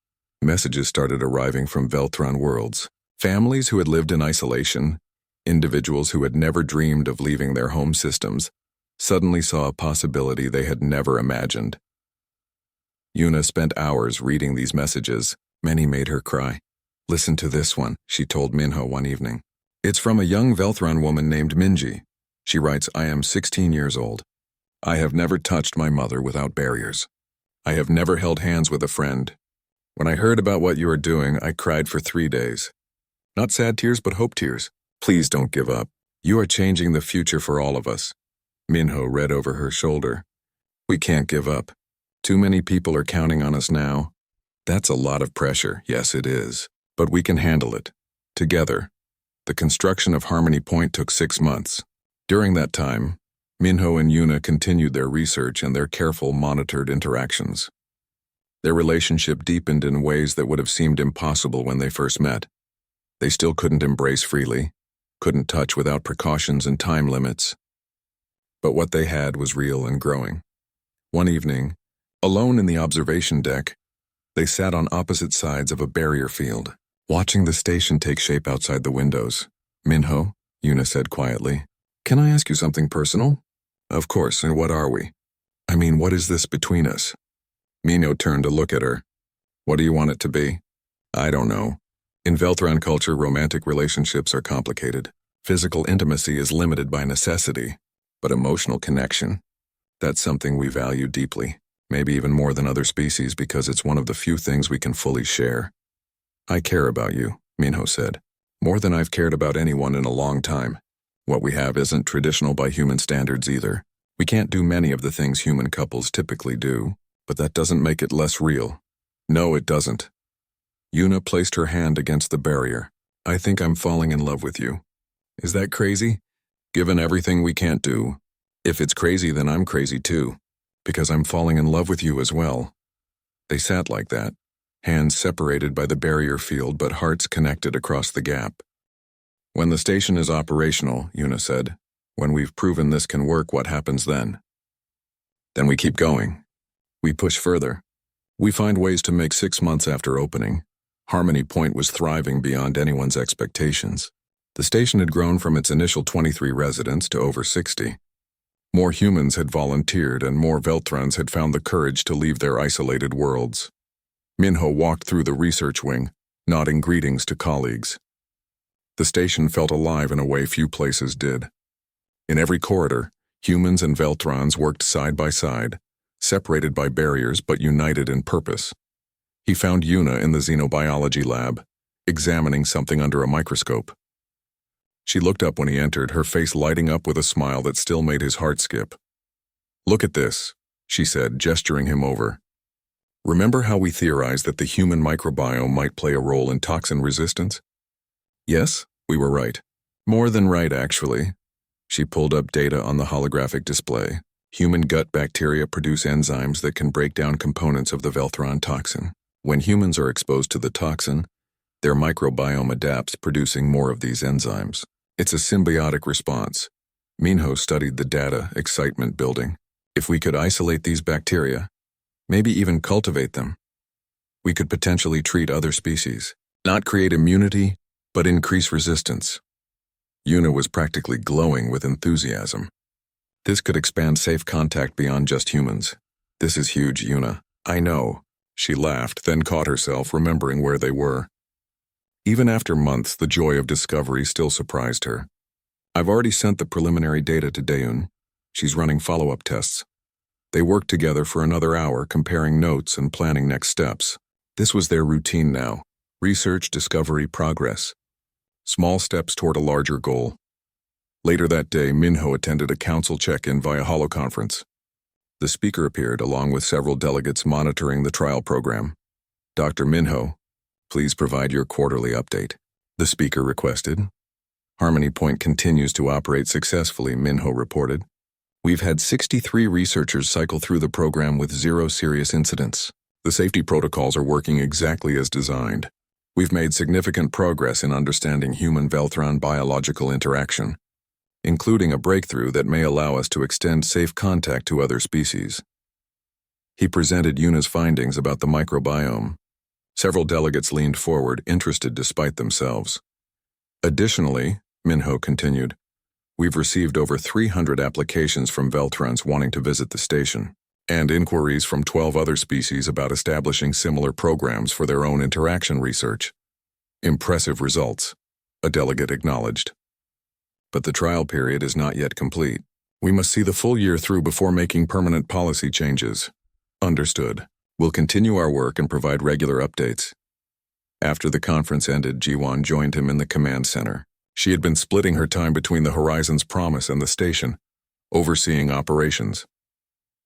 messages started arriving from Velthron worlds. Families who had lived in isolation, individuals who had never dreamed of leaving their home systems, suddenly saw a possibility they had never imagined. Yuna spent hours reading these messages. Many made her cry. "Listen to this one," she told Minho one evening. "It's from a young Velthron woman named Minji. She writes, 'I am 16 years old. I have never touched my mother without barriers. I have never held hands with a friend. When I heard about what you are doing, I cried for 3 days. Not sad tears, but hope tears. Please don't give up. You are changing the future for all of us.'" Minho read over her shoulder. "We can't give up. Too many people are counting on us now." "That's a lot of pressure." "Yes, it is. But we can handle it. Together." The construction of Harmony Point took 6 months. During that time, Minho and Yuna continued their research and their careful, monitored interactions. Their relationship deepened in ways that would have seemed impossible when they first met. They still couldn't embrace freely, couldn't touch without precautions and time limits. But what they had was real and growing. One evening, alone in the observation deck, they sat on opposite sides of a barrier field, watching the station take shape outside the windows. "Minho," Yuna said quietly, "can I ask you something personal?" "Of course, and what are we?" "I mean, what is this between us?" Minho turned to look at her. "What do you want it to be?" "I don't know. In Velthran culture, romantic relationships are complicated. Physical intimacy is limited by necessity, but emotional connection, that's something we value deeply, maybe even more than other species because it's one of the few things we can fully share." "I care about you," Minho said, "more than I've cared about anyone in a long time. What we have isn't traditional by human standards either. We can't do many of the things human couples typically do, but that doesn't make it less real. No, it doesn't. Yuna placed her hand against the barrier. I think I'm falling in love with you. Is that crazy? Given everything we can't do. If it's crazy, then I'm crazy too, because I'm falling in love with you as well. They sat like that, hands separated by the barrier field but hearts connected across the gap. When the station is operational, Yuna said, when we've proven this can work, what happens then? Then we keep going. We push further. We find ways to make 6 months after opening. Harmony Point was thriving beyond anyone's expectations. The station had grown from its initial 23 residents to over 60. More humans had volunteered and more Veltrons had found the courage to leave their isolated worlds. Minho walked through the research wing, nodding greetings to colleagues. The station felt alive in a way few places did. In every corridor, humans and Veltrons worked side by side, separated by barriers but united in purpose. He found Yuna in the xenobiology lab, examining something under a microscope. She looked up when he entered, her face lighting up with a smile that still made his heart skip. Look at this, she said, gesturing him over. Remember how we theorized that the human microbiome might play a role in toxin resistance? Yes, we were right. More than right, actually. She pulled up data on the holographic display. Human gut bacteria produce enzymes that can break down components of the Velthron toxin. When humans are exposed to the toxin, their microbiome adapts, producing more of these enzymes. It's a symbiotic response. Minho studied the data, excitement building. If we could isolate these bacteria, maybe even cultivate them, we could potentially treat other species. Not create immunity, but increase resistance. Yuna was practically glowing with enthusiasm. This could expand safe contact beyond just humans. This is huge, Yuna. I know. She laughed, then caught herself, remembering where they were. Even after months, the joy of discovery still surprised her. I've already sent the preliminary data to Daeun. She's running follow-up tests. They worked together for another hour, comparing notes and planning next steps. This was their routine now. Research, discovery, progress. Small steps toward a larger goal. Later that day, Minho attended a council check-in via holoconference. The speaker appeared along with several delegates monitoring the trial program. Dr. Minho, please provide your quarterly update, the speaker requested. Harmony Point continues to operate successfully, Minho reported. We've had 63 researchers cycle through the program with 0 serious incidents. The safety protocols are working exactly as designed. We've made significant progress in understanding human-Velthron biological interaction, including a breakthrough that may allow us to extend safe contact to other species. He presented Yuna's findings about the microbiome. Several delegates leaned forward, interested despite themselves. Additionally, Minho continued, we've received over 300 applications from Veltrons wanting to visit the station, and inquiries from 12 other species about establishing similar programs for their own interaction research. Impressive results, a delegate acknowledged. But the trial period is not yet complete. We must see the full year through before making permanent policy changes. Understood. We'll continue our work and provide regular updates. After the conference ended, Jiwon joined him in the command center. She had been splitting her time between the Horizon's Promise and the station, overseeing operations.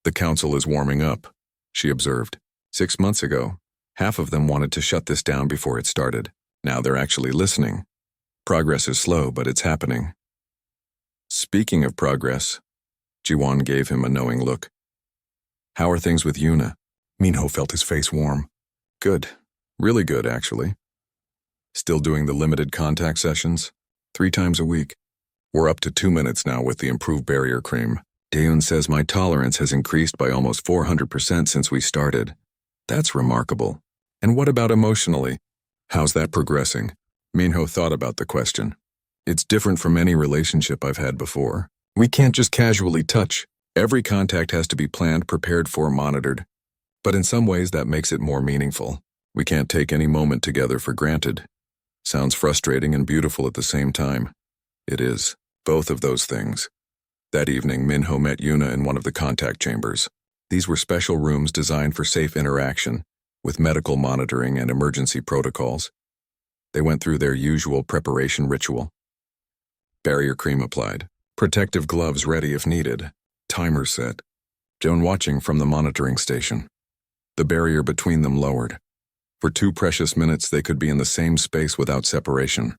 The council is warming up, she observed. 6 months ago, half of them wanted to shut this down before it started. Now they're actually listening. Progress is slow, but it's happening. Speaking of progress, Jiwon gave him a knowing look. How are things with Yuna? Minho felt his face warm. Good. Really good, actually. Still doing the limited contact sessions? 3 times a week. We're up to 2 minutes now with the improved barrier cream. Daeun says my tolerance has increased by almost 400% since we started. That's remarkable. And what about emotionally? How's that progressing? Minho thought about the question. It's different from any relationship I've had before. We can't just casually touch. Every contact has to be planned, prepared for, monitored. But in some ways that makes it more meaningful. We can't take any moment together for granted. Sounds frustrating and beautiful at the same time. It is. Both of those things. That evening, Minho met Yuna in one of the contact chambers. These were special rooms designed for safe interaction, with medical monitoring and emergency protocols. They went through their usual preparation ritual. Barrier cream applied. Protective gloves ready if needed. Timer set. Joan watching from the monitoring station. The barrier between them lowered. For 2 precious minutes they could be in the same space without separation.